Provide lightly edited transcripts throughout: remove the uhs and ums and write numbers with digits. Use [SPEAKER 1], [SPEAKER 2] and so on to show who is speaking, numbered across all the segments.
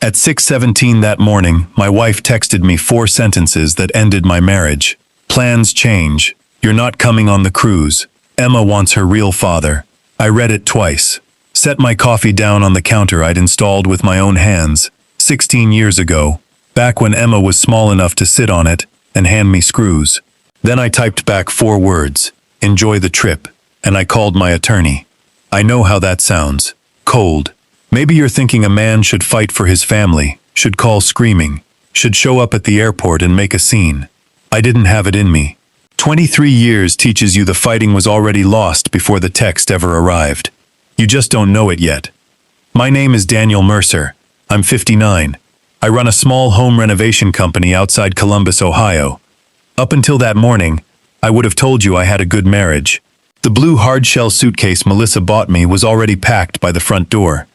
[SPEAKER 1] At 6:17 that morning, my wife texted me 4 sentences that ended my marriage. Plans change. You're not coming on the cruise. Emma wants her real father. I read it twice. Set my coffee down on the counter I'd installed with my own hands, 16 years ago, back when Emma was small enough to sit on it and hand me screws. Then I typed back 4 words, enjoy the trip, and I called my attorney. I know how that sounds. Cold. Maybe you're thinking a man should fight for his family, should call screaming, should show up at the airport and make a scene. I didn't have it in me. 23 years teaches you the fighting was already lost before the text ever arrived. You just don't know it yet. My name is Daniel Mercer. I'm 59. I run a small home renovation company outside Columbus, Ohio. Up until that morning, I would have told you I had a good marriage. The blue hard-shell suitcase Melissa bought me was already packed by the front door.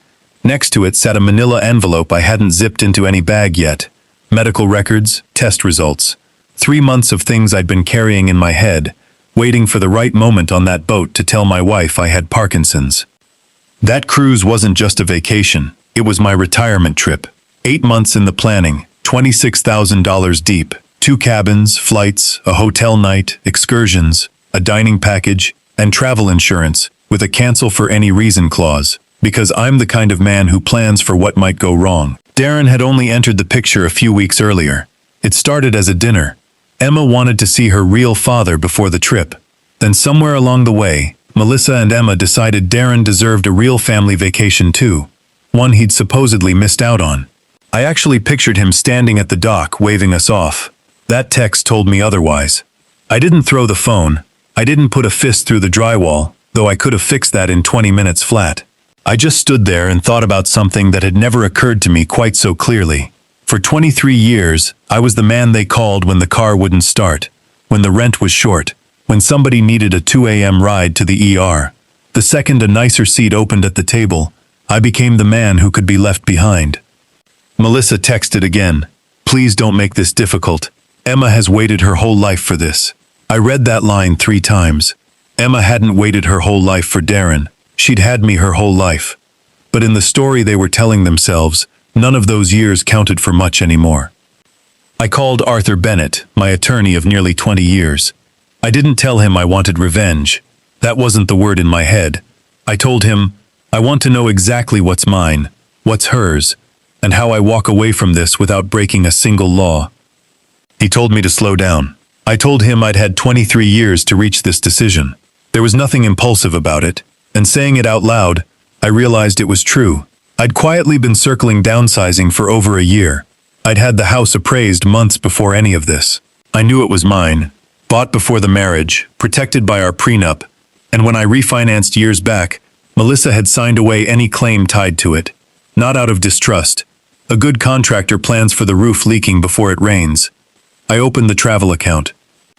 [SPEAKER 1] Next to it sat a manila envelope I hadn't zipped into any bag yet. Medical records, test results. 3 months of things I'd been carrying in my head, waiting for the right moment on that boat to tell my wife I had Parkinson's. That cruise wasn't just a vacation, it was my retirement trip. 8 months in the planning, $26,000 deep. 2 cabins, flights, a hotel night, excursions, a dining package, and travel insurance, with a cancel for any reason clause. Because I'm the kind of man who plans for what might go wrong. Darren had only entered the picture a few weeks earlier. It started as a dinner. Emma wanted to see her real father before the trip. Then somewhere along the way, Melissa and Emma decided Darren deserved a real family vacation too. One he'd supposedly missed out on. I actually pictured him standing at the dock waving us off. That text told me otherwise. I didn't throw the phone. I didn't put a fist through the drywall, though I could have fixed that in 20 minutes flat. I just stood there and thought about something that had never occurred to me quite so clearly. For 23 years, I was the man they called when the car wouldn't start, when the rent was short, when somebody needed a 2 a.m. ride to the ER. The second a nicer seat opened at the table, I became the man who could be left behind. Melissa texted again. Please don't make this difficult. Emma has waited her whole life for this. I read that line 3 times. Emma hadn't waited her whole life for Darren. She'd had me her whole life. But in the story they were telling themselves, none of those years counted for much anymore. I called Arthur Bennett, my attorney of nearly 20 years. I didn't tell him I wanted revenge. That wasn't the word in my head. I told him, I want to know exactly what's mine, what's hers, and how I walk away from this without breaking a single law. He told me to slow down. I told him I'd had 23 years to reach this decision. There was nothing impulsive about it. And saying it out loud, I realized it was true. I'd quietly been circling downsizing for over a year. I'd had the house appraised months before any of this. I knew it was mine, bought before the marriage, protected by our prenup, and when I refinanced years back, Melissa had signed away any claim tied to it. Not out of distrust. A good contractor plans for the roof leaking before it rains. I opened the travel account.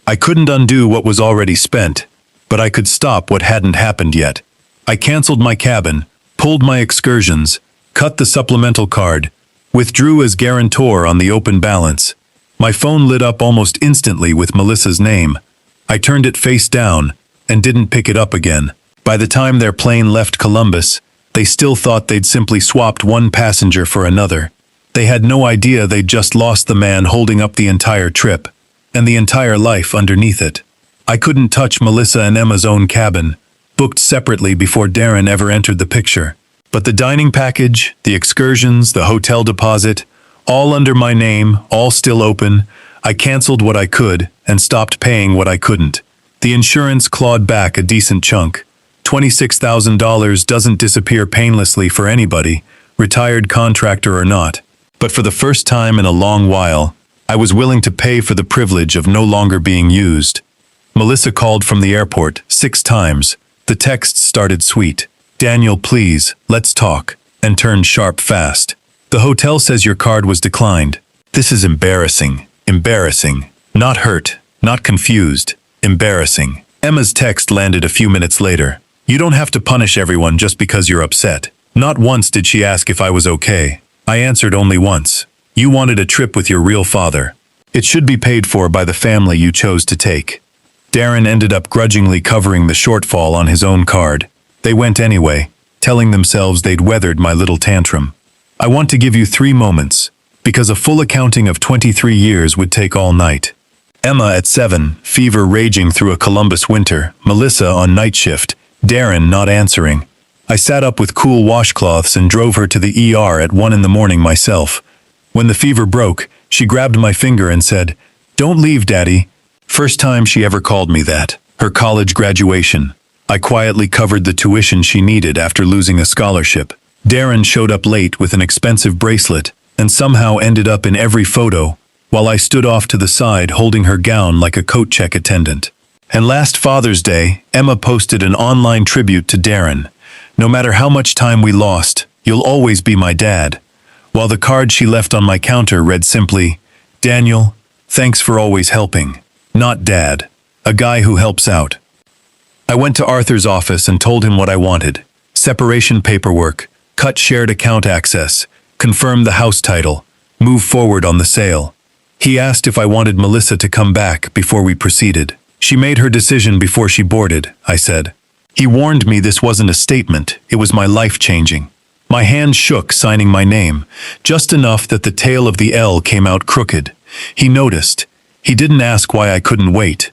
[SPEAKER 1] I couldn't undo what was already spent, but I could stop what hadn't happened yet. I canceled my cabin, pulled my excursions, cut the supplemental card, withdrew as guarantor on the open balance. My phone lit up almost instantly with Melissa's name. I turned it face down and didn't pick it up again. By the time their plane left Columbus, they still thought they'd simply swapped one passenger for another. They had no idea they'd just lost the man holding up the entire trip, and the entire life underneath it. I couldn't touch Melissa and Emma's own cabin, booked separately before Darren ever entered the picture. But the dining package, the excursions, the hotel deposit, all under my name, all still open. I canceled what I could and stopped paying what I couldn't. The insurance clawed back a decent chunk. $26,000 doesn't disappear painlessly for anybody, retired contractor or not. But for the first time in a long while, I was willing to pay for the privilege of no longer being used. Melissa called from the airport 6 times. The text started sweet. Daniel, please, let's talk, and turned sharp fast. The hotel says your card was declined. This is embarrassing. Embarrassing. Not hurt, not confused. Embarrassing. Emma's text landed a few minutes later. You don't have to punish everyone just because you're upset. Not once did she ask if I was okay. I answered only once. You wanted a trip with your real father. It should be paid for by the family you chose to take. Darren ended up grudgingly covering the shortfall on his own card. They went anyway, telling themselves they'd weathered my little tantrum. I want to give you 3 moments, because a full accounting of 23 years would take all night. Emma at 7, fever raging through a Columbus winter, Melissa on night shift, Darren not answering. I sat up with cool washcloths and drove her to the ER at 1 in the morning myself. When the fever broke, she grabbed my finger and said, "Don't leave, Daddy." First time she ever called me that. Her college graduation. I quietly covered the tuition she needed after losing a scholarship. Darren showed up late with an expensive bracelet and somehow ended up in every photo, while I stood off to the side holding her gown like a coat check attendant. And last Father's Day, Emma posted an online tribute to Darren. "No matter how much time we lost, you'll always be my dad." While the card she left on my counter read simply, "Daniel, thanks for always helping. Not Dad, a guy who helps out." I went to Arthur's office and told him what I wanted. Separation paperwork, cut shared account access, confirm the house title, move forward on the sale. He asked if I wanted Melissa to come back before we proceeded. "She made her decision before she boarded," I said. He warned me this wasn't a statement, it was my life changing. My hand shook signing my name, just enough that the tail of the L came out crooked. He noticed. He didn't ask why I couldn't wait.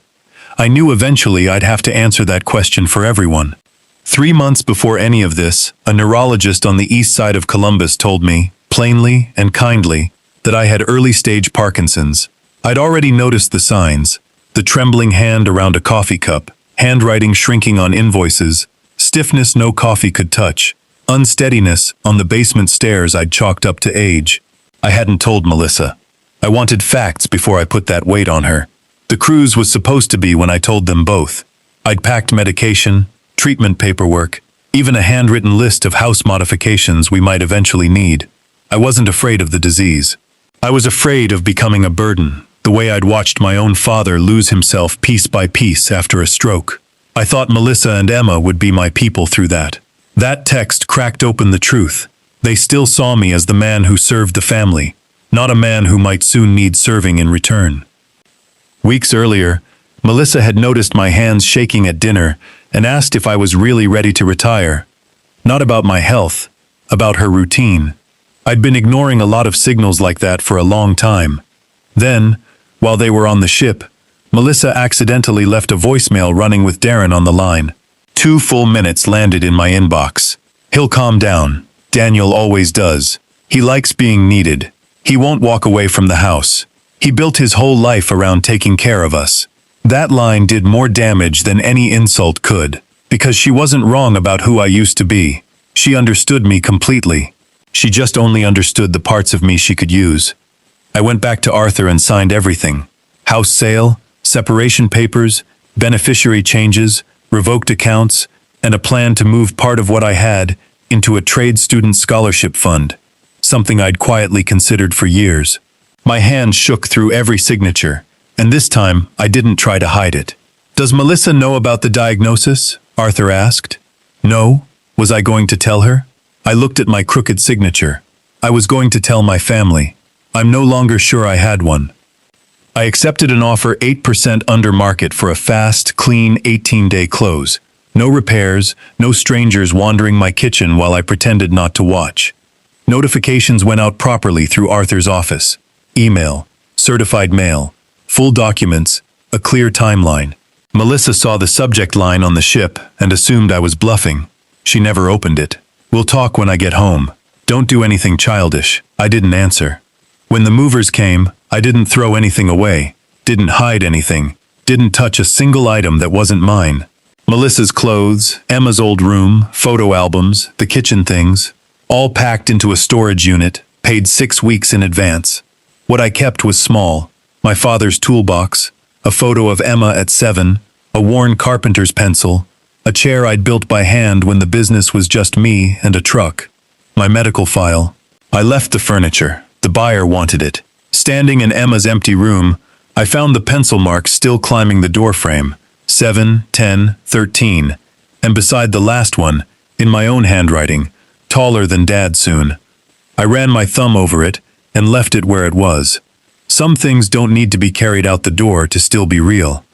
[SPEAKER 1] I knew eventually I'd have to answer that question for everyone. 3 months before any of this, a neurologist on the east side of Columbus told me, plainly and kindly, that I had early-stage Parkinson's. I'd already noticed the signs: the trembling hand around a coffee cup, handwriting shrinking on invoices, stiffness no coffee could touch, unsteadiness on the basement stairs I'd chalked up to age. I hadn't told Melissa. I wanted facts before I put that weight on her. The cruise was supposed to be when I told them both. I'd packed medication, treatment paperwork, even a handwritten list of house modifications we might eventually need. I wasn't afraid of the disease. I was afraid of becoming a burden, the way I'd watched my own father lose himself piece by piece after a stroke. I thought Melissa and Emma would be my people through that. That text cracked open the truth. They still saw me as the man who served the family, not a man who might soon need serving in return. Weeks earlier, Melissa had noticed my hands shaking at dinner and asked if I was really ready to retire. Not about my health, about her routine. I'd been ignoring a lot of signals like that for a long time. Then, while they were on the ship, Melissa accidentally left a voicemail running with Darren on the line. 2 full minutes landed in my inbox. "He'll calm down. Daniel always does. He likes being needed. He won't walk away from the house. He built his whole life around taking care of us." That line did more damage than any insult could, because she wasn't wrong about who I used to be. She understood me completely. She just only understood the parts of me she could use. I went back to Arthur and signed everything. House sale, separation papers, beneficiary changes, revoked accounts, and a plan to move part of what I had into a trade student scholarship fund, something I'd quietly considered for years. My hand shook through every signature, and this time I didn't try to hide it. "Does Melissa know about the diagnosis?" Arthur asked. "No." Was I going to tell her? I looked at my crooked signature. I was going to tell my family. I'm no longer sure I had one. I accepted an offer 8% under market for a fast, clean 18-day close. No repairs, no strangers wandering my kitchen while I pretended not to watch. Notifications went out properly through Arthur's office. Email, certified mail, full documents, a clear timeline. Melissa saw the subject line on the ship and assumed I was bluffing. She never opened it. "We'll talk when I get home. Don't do anything childish." I didn't answer. When the movers came, I didn't throw anything away, didn't hide anything, didn't touch a single item that wasn't mine. Melissa's clothes, Emma's old room, photo albums, the kitchen things, all packed into a storage unit, paid 6 weeks in advance. What I kept was small: my father's toolbox, a photo of Emma at 7, a worn carpenter's pencil, a chair I'd built by hand when the business was just me and a truck. My medical file. I left the furniture. The buyer wanted it. Standing in Emma's empty room, I found the pencil marks still climbing the doorframe. 7, 10, 13. And beside the last one, in my own handwriting, taller than Dad soon. I ran my thumb over it and left it where it was. Some things don't need to be carried out the door to still be real.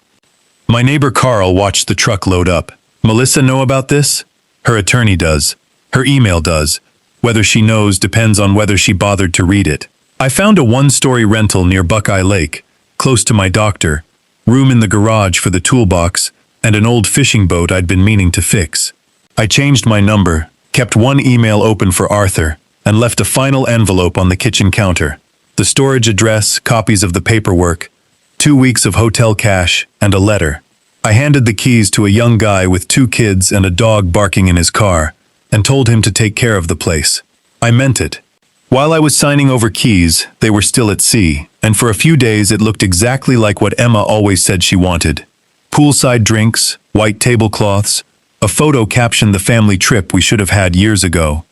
[SPEAKER 1] My neighbor Carl watched the truck load up. "Melissa know about this?" "Her attorney does. Her email does. Whether she knows depends on whether she bothered to read it. I found a one-story rental near Buckeye Lake, close to my doctor, room in the garage for the toolbox, and an old fishing boat I'd been meaning to fix. I changed my number, kept one email open for Arthur, and left a final envelope on the kitchen counter. The storage address, copies of the paperwork, 2 weeks of hotel cash, and a letter. I handed the keys to a young guy with 2 kids and a dog barking in his car, and told him to take care of the place. I meant it. While I was signing over keys, they were still at sea, and for a few days it looked exactly like what Emma always said she wanted. Poolside drinks, white tablecloths, a photo captioned the family trip we should have had years ago.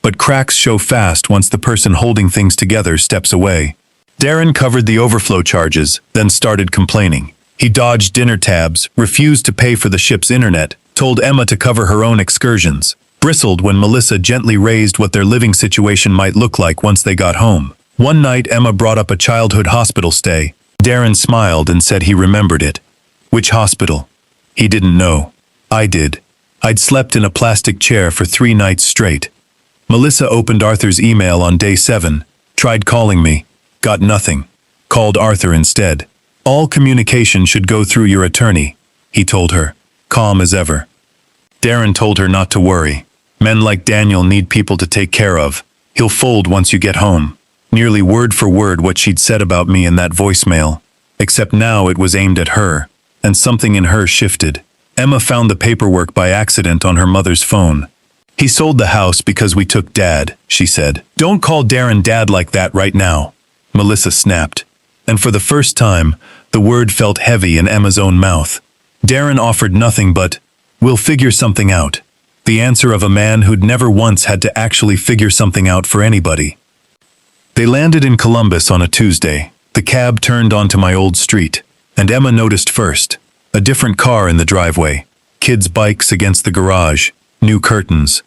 [SPEAKER 1] But cracks show fast once the person holding things together steps away. Darren covered the overflow charges, then started complaining. He dodged dinner tabs, refused to pay for the ship's internet, told Emma to cover her own excursions, bristled when Melissa gently raised what their living situation might look like once they got home. One night Emma brought up a childhood hospital stay. Darren smiled and said he remembered it. Which hospital? He didn't know. I did. I'd slept in a plastic chair for 3 nights straight. Melissa opened Arthur's email on day 7, tried calling me, got nothing, called Arthur instead. All communication should go through your attorney, he told her, calm as ever. Darren told her not to worry. Men like Daniel need people to take care of. He'll fold once you get home. Nearly word for word what she'd said about me in that voicemail. Except now it was aimed at her, and something in her shifted. Emma found the paperwork by accident on her mother's phone. He sold the house because we took Dad, she said. Don't call Darren Dad like that right now, Melissa snapped. And for the first time, the word felt heavy in Emma's own mouth. Darren offered nothing but, we'll figure something out. The answer of a man who'd never once had to actually figure something out for anybody. They landed in Columbus on a Tuesday. The cab turned onto my old street, and Emma noticed first. A different car in the driveway, kids' bikes against the garage, new curtains.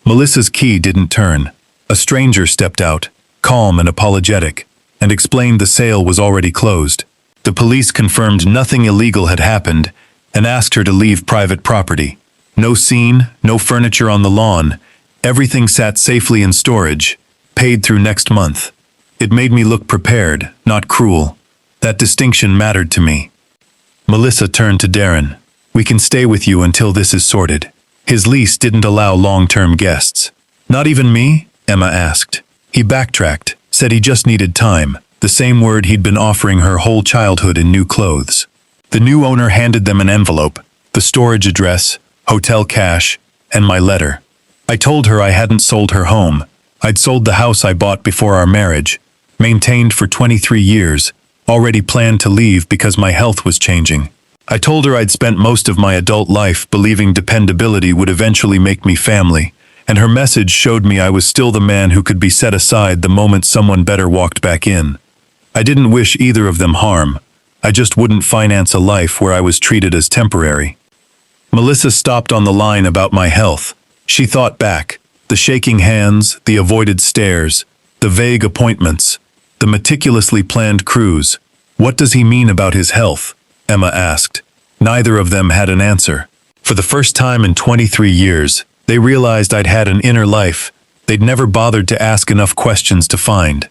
[SPEAKER 1] Melissa's key didn't turn. A stranger stepped out, calm and apologetic, and explained the sale was already closed. The police confirmed nothing illegal had happened and asked her to leave private property. No scene, no furniture on the lawn. Everything sat safely in storage, paid through next month. It made me look prepared, not cruel. That distinction mattered to me. Melissa turned to Darren. We can stay with you until this is sorted. His lease didn't allow long-term guests. Not even me? Emma asked. He backtracked, said he just needed time, the same word he'd been offering her whole childhood in new clothes. The new owner handed them an envelope, the storage address, hotel cash, and my letter. I told her I hadn't sold her home. I'd sold the house I bought before our marriage, maintained for 23 years, already planned to leave because my health was changing. I told her I'd spent most of my adult life believing dependability would eventually make me family, and her message showed me I was still the man who could be set aside the moment someone better walked back in. I didn't wish either of them harm. I just wouldn't finance a life where I was treated as temporary. Melissa stopped on the line about my health. She thought back. The shaking hands, the avoided stares, the vague appointments, the meticulously planned cruise. What does he mean about his health? Emma asked. Neither of them had an answer. For the first time in 23 years, they realized I'd had an inner life they'd never bothered to ask enough questions to find.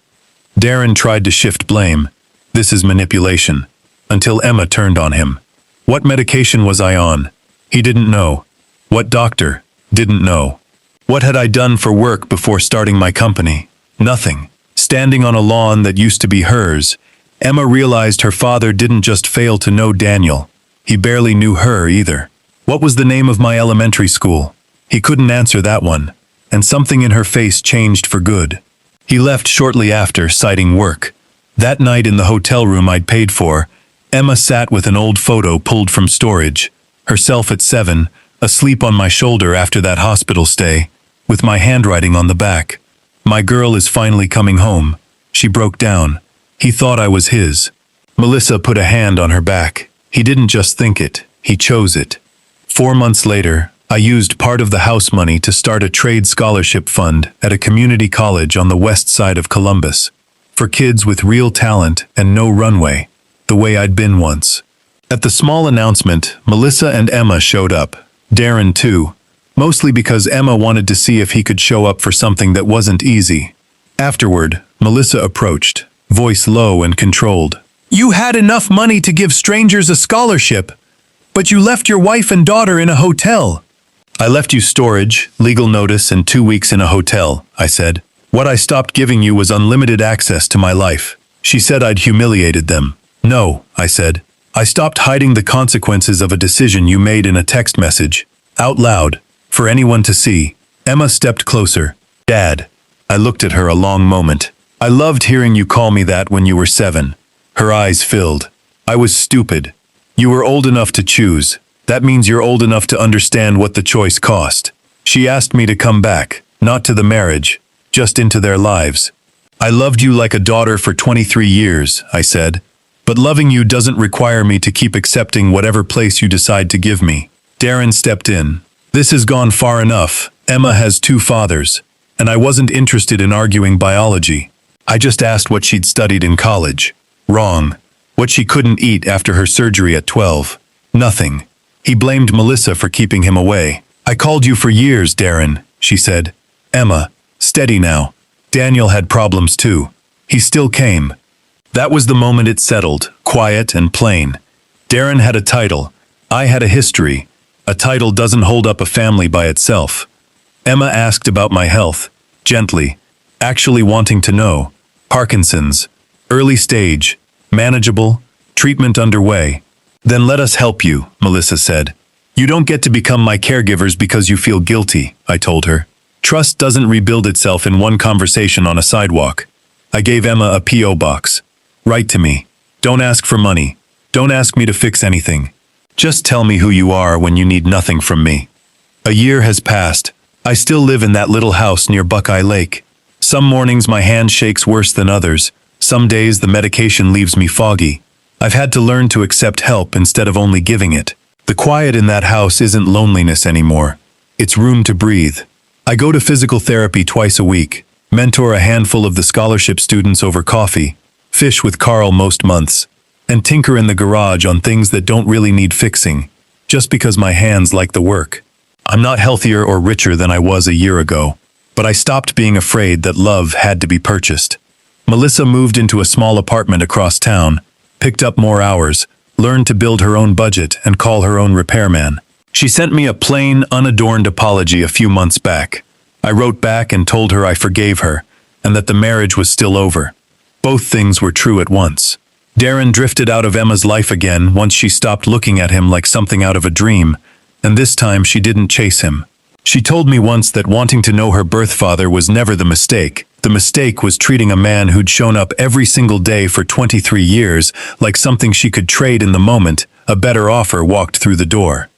[SPEAKER 1] Darren tried to shift blame. This is manipulation. Until Emma turned on him. What medication was I on? He didn't know. What doctor? Didn't know. What had I done for work before starting my company? Nothing. Standing on a lawn that used to be hers, Emma realized her father didn't just fail to know Daniel. He barely knew her either. What was the name of my elementary school? He couldn't answer that one, and something in her face changed for good. He left shortly after, citing work. That night in the hotel room I'd paid for, Emma sat with an old photo pulled from storage, herself at 7, asleep on my shoulder after that hospital stay, with my handwriting on the back. My girl is finally coming home. She broke down. He thought I was his. Melissa put a hand on her back. He didn't just think it, he chose it. 4 months later, I used part of the house money to start a trade scholarship fund at a community college on the west side of Columbus, for kids with real talent and no runway, the way I'd been once. At the small announcement, Melissa and Emma showed up. Darren too. mostly because Emma wanted to see if he could show up for something that wasn't easy. Afterward, Melissa approached, voice low and controlled. "You had enough money to give strangers a scholarship, but you left your wife and daughter in a hotel." "I left you storage, legal notice, and 2 weeks in a hotel," I said. "What I stopped giving you was unlimited access to my life." She said I'd humiliated them. "No," I said. "I stopped hiding the consequences of a decision you made in a text message, out loud, for anyone to see." Emma stepped closer. "Dad." I looked at her a long moment. "I loved hearing you call me that when you were 7. Her eyes filled. "I was stupid. You were old enough to choose. That means you're old enough to understand what the choice cost." She asked me to come back, not to the marriage, just into their lives. "I loved you like a daughter for 23 years, I said. "But loving you doesn't require me to keep accepting whatever place you decide to give me." Darren stepped in. "This has gone far enough. Emma has 2 fathers, and I wasn't interested in arguing biology. I just asked what she'd studied in college. Wrong. What she couldn't eat after her surgery at 12. Nothing." He blamed Melissa for keeping him away. "I called you for years, Darren," she said. "Emma, steady now. Daniel had problems too. He still came." That was the moment it settled, quiet and plain. Darren had a title. I had a history. A title doesn't hold up a family by itself. Emma asked about my health, gently, actually wanting to know. "Parkinson's. Early stage. Manageable. Treatment underway." "Then let us help you," Melissa said. "You don't get to become my caregivers because you feel guilty," I told her. "Trust doesn't rebuild itself in one conversation on a sidewalk." I gave Emma a P.O. box. "Write to me. Don't ask for money. Don't ask me to fix anything. Just tell me who you are when you need nothing from me." A year has passed. I still live in that little house near Buckeye Lake. Some mornings my hand shakes worse than others. Some days the medication leaves me foggy. I've had to learn to accept help instead of only giving it. The quiet in that house isn't loneliness anymore. It's room to breathe. I go to physical therapy twice a week, mentor a handful of the scholarship students over coffee, fish with Carl most months, and tinker in the garage on things that don't really need fixing, just because my hands like the work. I'm not healthier or richer than I was a year ago, but I stopped being afraid that love had to be purchased. Melissa moved into a small apartment across town, picked up more hours, learned to build her own budget and call her own repairman. She sent me a plain, unadorned apology a few months back. I wrote back and told her I forgave her, and that the marriage was still over. Both things were true at once. Darren drifted out of Emma's life again once she stopped looking at him like something out of a dream, and this time she didn't chase him. She told me once that wanting to know her birth father was never the mistake. The mistake was treating a man who'd shown up every single day for 23 years like something she could trade in the moment a better offer walked through the door.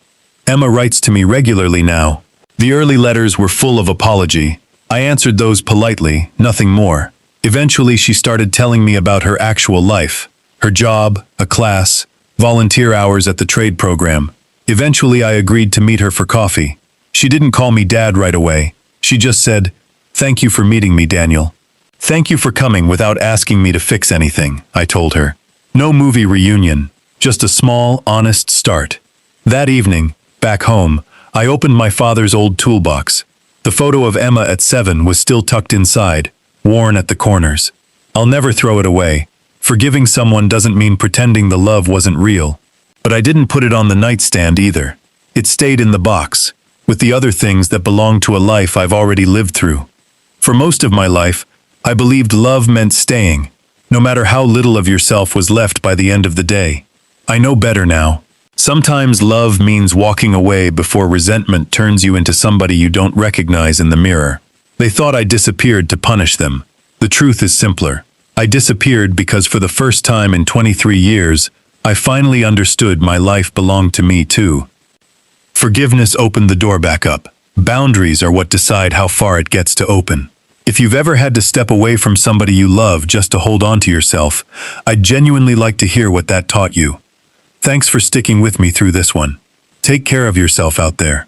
[SPEAKER 1] Emma writes to me regularly now. The early letters were full of apology. I answered those politely, nothing more. Eventually she started telling me about her actual life, her job, a class, volunteer hours at the trade program. Eventually I agreed to meet her for coffee. She didn't call me Dad right away. She just said, "Thank you for meeting me, Daniel." "Thank you for coming without asking me to fix anything," I told her. No movie reunion, just a small, honest start. That evening, back home, I opened my father's old toolbox. The photo of Emma at 7 was still tucked inside, worn at the corners. I'll never throw it away. Forgiving someone doesn't mean pretending the love wasn't real. But I didn't put it on the nightstand either. It stayed in the box, with the other things that belong to a life I've already lived through. For most of my life, I believed love meant staying, no matter how little of yourself was left by the end of the day. I know better now. Sometimes love means walking away before resentment turns you into somebody you don't recognize in the mirror. They thought I disappeared to punish them. The truth is simpler. I disappeared because for the first time in 23 years, I finally understood my life belonged to me too. Forgiveness opened the door back up. Boundaries are what decide how far it gets to open. If you've ever had to step away from somebody you love just to hold on to yourself, I'd genuinely like to hear what that taught you. Thanks for sticking with me through this one. Take care of yourself out there.